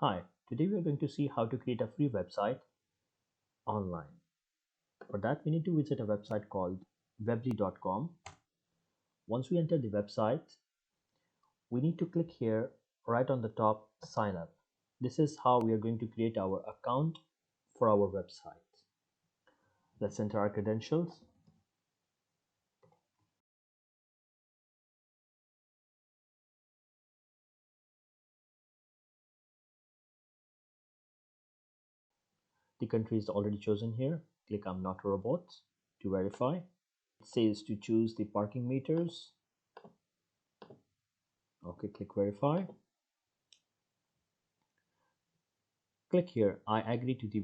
Hi, today we are going to see how to create a free website online. For that, we need to visit a website called weebly.com. Once we enter the website, we need to click here right on the top, sign up. This is how we are going to create our account for our website. Let's enter our credentials. The country is already chosen here. Click I'm not a robot to verify. It says to choose the parking meters. Okay, click verify. Click here, I agree to the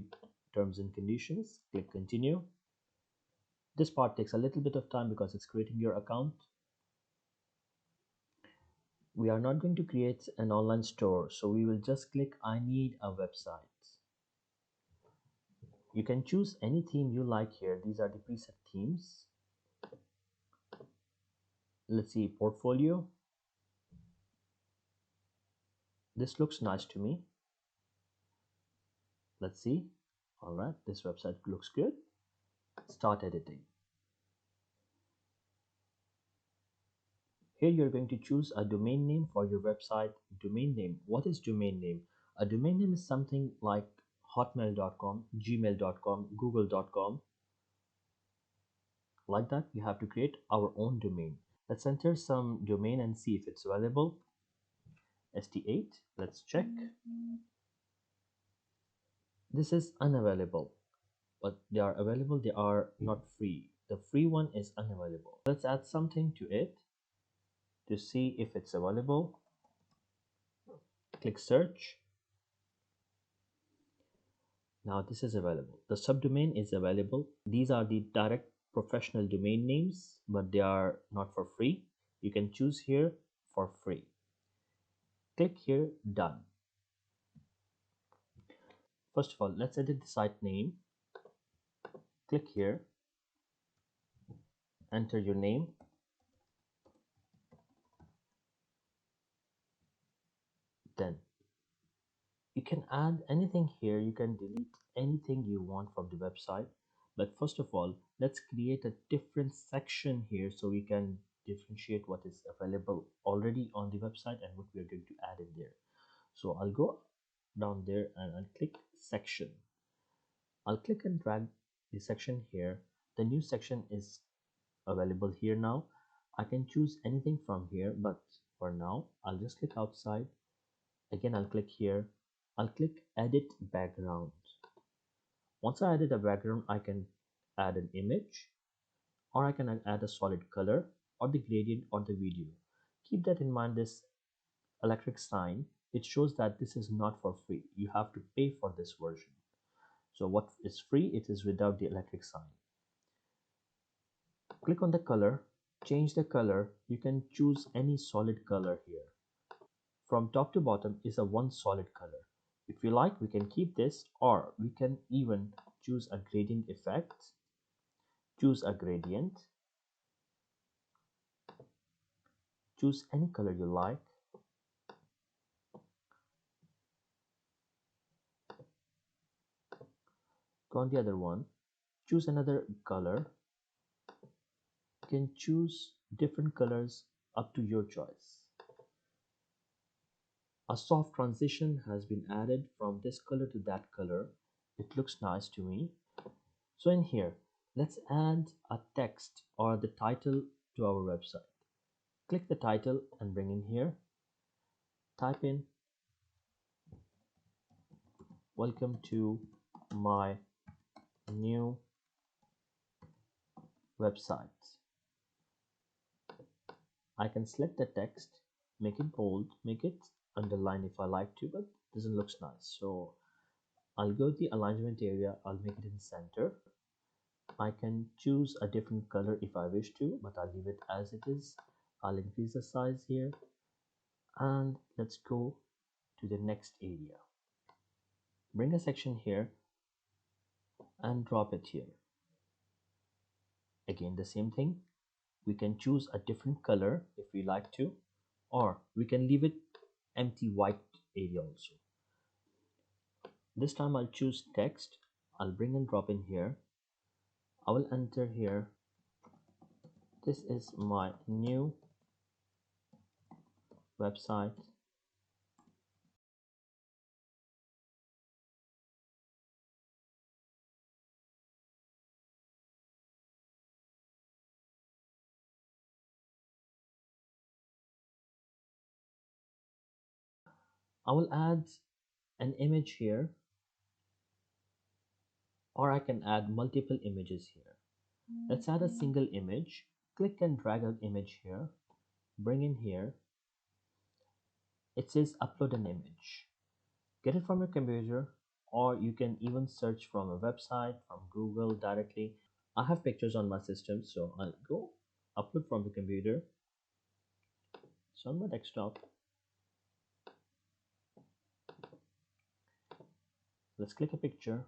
terms and conditions. Click continue. This part takes a little bit of time because it's creating your account. We are not going to create an online store, so we will just click I need a website. You can choose any theme you like here. These are the preset themes. Let's see, portfolio. This looks nice to me. Let's see. All right, this website looks good. Start editing. Here you're going to choose a domain name for your website. Domain name. What is domain name? A domain name is something like hotmail.com, gmail.com, google.com. Like that, we have to create our own domain. Let's enter some domain and see if it's available. st8, let's check. This is unavailable, but they are available, they are not free. The free one is unavailable. Let's add something to it to see if it's available. Click search. Now this is available. The subdomain is available. These are the direct professional domain names, but they are not for free. You can choose here for free. Click here, done. First of all, let's edit the site name. Click here, enter your name. Then you can add anything here. You can delete anything you want from the website. But first of all, let's create a different section here so we can differentiate what is available already on the website and what we are going to add in there. So I'll go down there and I'll click section. I'll click and drag the section here. The new section is available here now. I can choose anything from here, but for now I'll just click outside. Again, I'll click here. I'll click edit background. Once I added a background, I can add an image, or I can add a solid color, or the gradient, or the video. Keep that in mind. This electric sign, it shows that this is not for free. You have to pay for this version. So what is free, it is without the electric sign. Click on the color, change the color. You can choose any solid color here. From top to bottom is a one solid color. If you like, we can keep this, or we can even choose a gradient effect. Choose a gradient. Choose any color you like. Go on the other one. Choose another color. You can choose different colors up to your choice. A soft transition has been added from this color to that color. It looks nice to me. So in here, let's add a text or the title to our website. Click the title and bring in here. Type in, welcome to my new website. I can select the text, make it bold, make it underline if I like to, but it doesn't look nice. So I'll go to the alignment area, I'll make it in center. I can choose a different color if I wish to, but I'll leave it as it is. I'll increase the size here, and let's go to the next area. Bring a section here and drop it here. Again, the same thing. We can choose a different color if we like to, or we can leave it empty white area also. This time I'll choose text. I'll bring and drop in here. I will enter here. This is my new website. I will add an image here, or I can add multiple images here. Let's add a single image. Click and drag an image here. Bring in here. It says upload an image. Get it from your computer, or you can even search from a website, from Google directly. I have pictures on my system, so I'll go upload from the computer. So on my desktop, let's click a picture,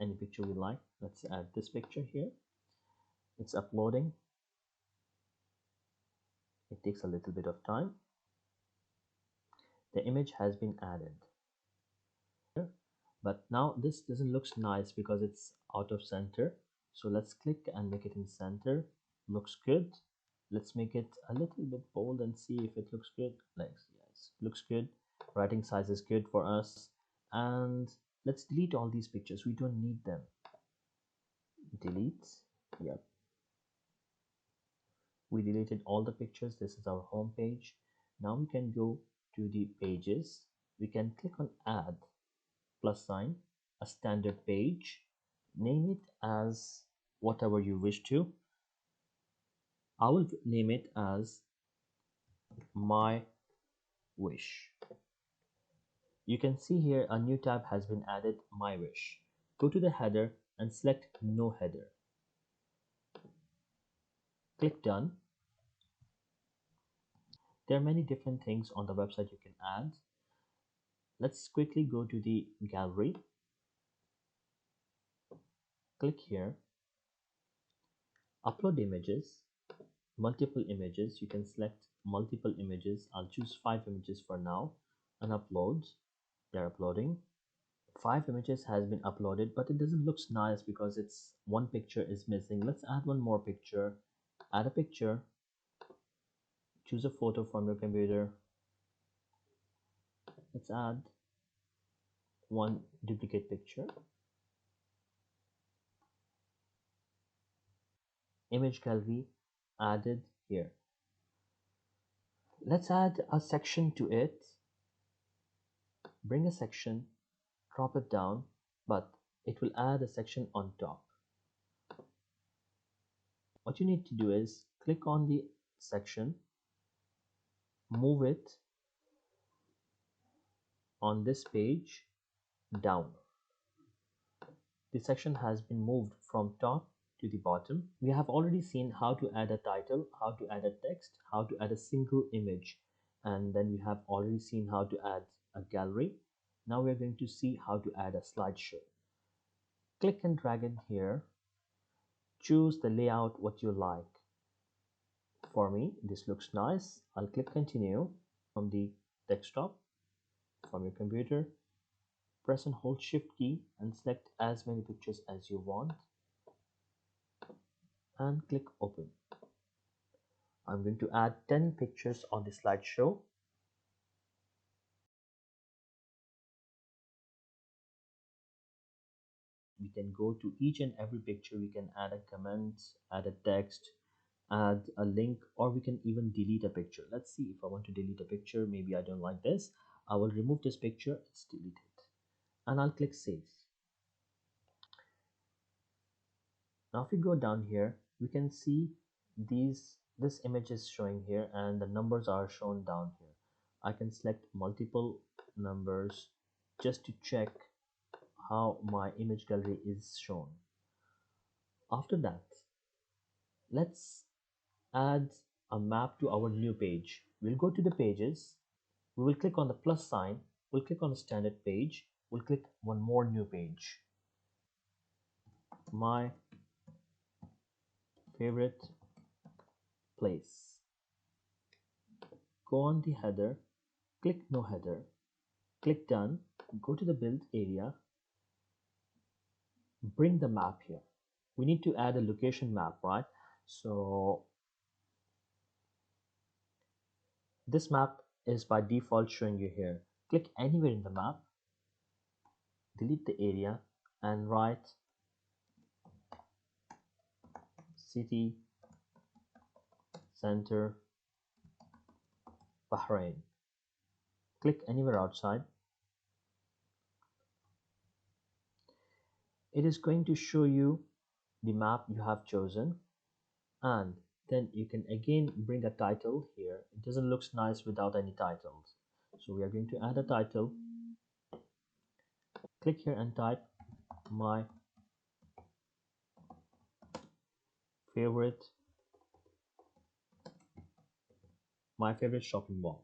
any picture we like. Let's add this picture here. It's uploading. It takes a little bit of time. The image has been added. But now this doesn't look nice because it's out of center. So let's click and make it in center. Looks good. Let's make it a little bit bold and see if it looks good. Like, yes, looks good. Writing size is good for us. And let's delete all these pictures. We don't need them. Delete. Yep. We deleted all the pictures. This is our home page. Now we can go to the pages. We can click on add plus sign, a standard page. Name it as whatever you wish to. I will name it as my wish. You can see here a new tab has been added, my wish. Go to the header and select no header. Click done. There are many different things on the website you can add. Let's quickly go to the gallery. Click here. Upload images, multiple images. You can select multiple images. I'll choose 5 images for now and upload. They're uploading. 5 images has been uploaded, but it doesn't look nice because it's one picture is missing. Let's add one more picture. Add a picture. Choose a photo from your computer. Let's add one duplicate picture. Image gallery added here. Let's add a section to it. Bring a section, drop it down, but it will add a section on top. What you need to do is click on the section, move it on this page down. The section has been moved from top to the bottom. We have already seen how to add a title, how to add a text, how to add a single image, and then we have already seen how to add a gallery. Now we're going to see how to add a slideshow. Click and drag in here. Choose the layout what you like. For me, this looks nice. I'll click continue from the desktop, from your computer. Press and hold shift key and select as many pictures as you want and click open. I'm going to add 10 pictures on the slideshow. We can go to each and every picture. We can add a comment, add a text, add a link, or we can even delete a picture. Let's see if I want to delete a picture. Maybe I don't like this. I will remove this picture. It's deleted. And I'll click save. Now if we go down here, we can see this image is showing here and the numbers are shown down here. I can select multiple numbers just to check how my image gallery is shown. After that, let's add a map to our new page. We'll go to the pages. We will click on the plus sign. We'll click on the standard page. We'll click one more new page. My favorite place. Go on the header, click no header. Click done, go to the build area, bring the map here. We need to add a location map, right? So this map is by default showing you here. Click anywhere in the map, delete the area, and write city center Bahrain. Click anywhere outside. It is going to show you the map you have chosen, and then you can again bring a title here. It doesn't look nice without any titles, so we are going to add a title. Click here and type my favorite shopping mall.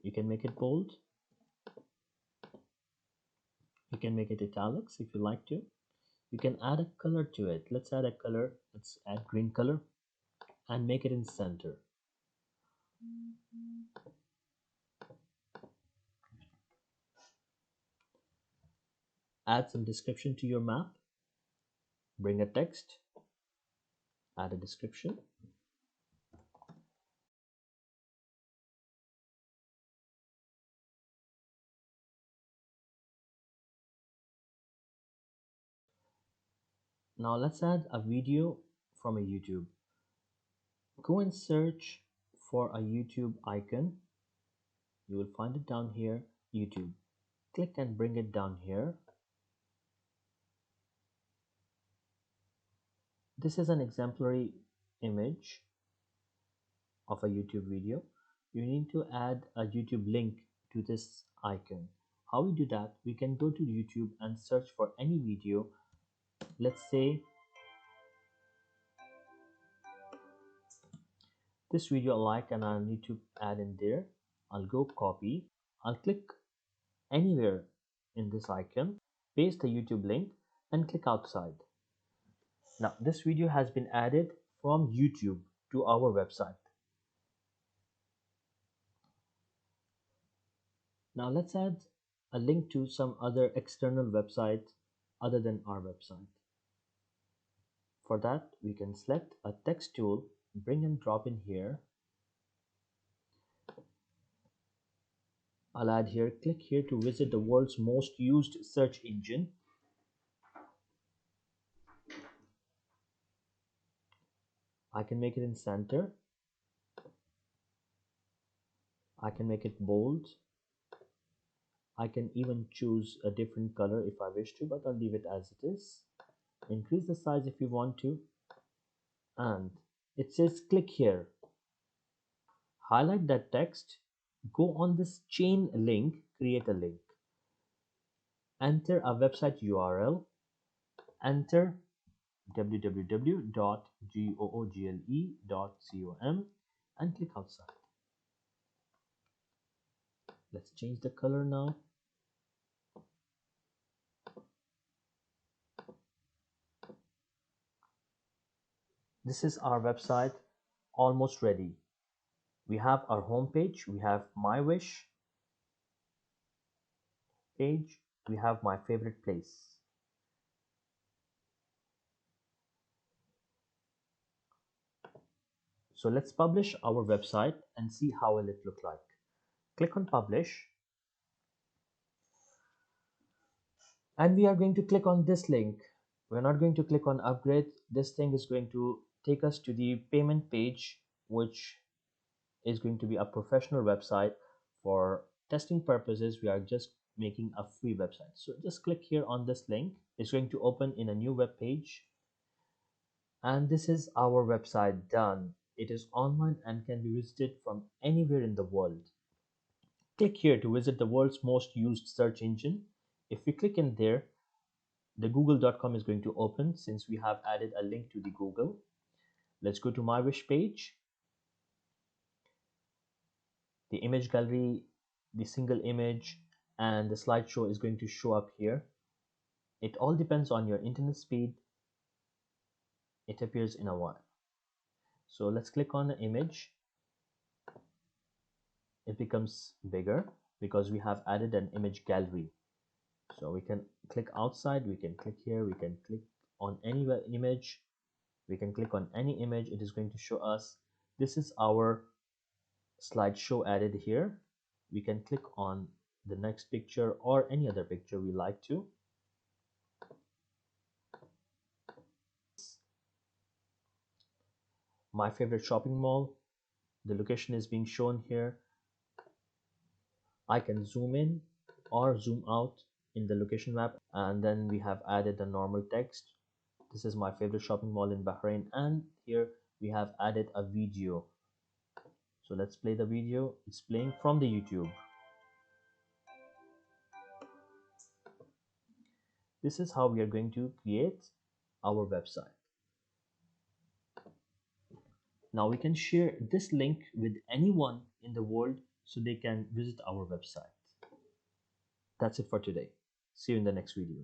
You can make it bold, you can make it italics if you like to. You can add a color to it. Let's add a color. Let's add green color and make it in center. Add some description to your map. Bring a text. Add a description. Now let's add a video from a YouTube. Go and search for a YouTube icon. You will find it down here, YouTube. Click and bring it down here. This is an exemplary image of a YouTube video. You need to add a YouTube link to this icon. How we do that? We can go to YouTube and search for any video. Let's say this video I like and I need to add in there. I'll go copy. I'll click anywhere in this icon, paste the YouTube link and click outside. Now this video has been added from YouTube to our website. Now let's add a link to some other external website other than our website. For that, we can select a text tool, bring and drop in here. I'll add here, click here to visit the world's most used search engine. I can make it in center. I can make it bold. I can even choose a different color if I wish to, but I'll leave it as it is. Increase the size if you want to. And it says click here. Highlight that text. Go on this chain link, create a link. Enter a website URL. Enter www.google.com and click outside. Let's change the color now. This is our website almost ready. We have our home page, we have my wish page, we have my favorite place. So let's publish our website and see how will it look like. Click on publish. And we are going to click on this link. We're not going to click on upgrade. This thing is going to take us to the payment page, which is going to be a professional website. For testing purposes, we are just making a free website. So just click here on this link. It's going to open in a new web page. And this is our website done. It is online and can be visited from anywhere in the world. Click here to visit the world's most used search engine. If we click in there, the google.com is going to open since we have added a link to the Google. Let's go to my wish page. The image gallery, the single image, and the slideshow is going to show up here. It all depends on your internet speed. It appears in a while. So let's click on the image. It becomes bigger. because we have added an image gallery. So we can click outside, we can click here, we can click on any image, we can click on any image. It is going to show us this is our slideshow added here. We can click on the next picture or any other picture we like to. My favorite shopping mall, the location is being shown here. I can zoom in or zoom out in the location map, and then we have added the normal text. This is my favorite shopping mall in Bahrain, and here we have added a video. So let's play the video. It's playing from the YouTube. This is how we are going to create our website. Now we can share this link with anyone in the world so they can visit our website. That's it for today. See you in the next video.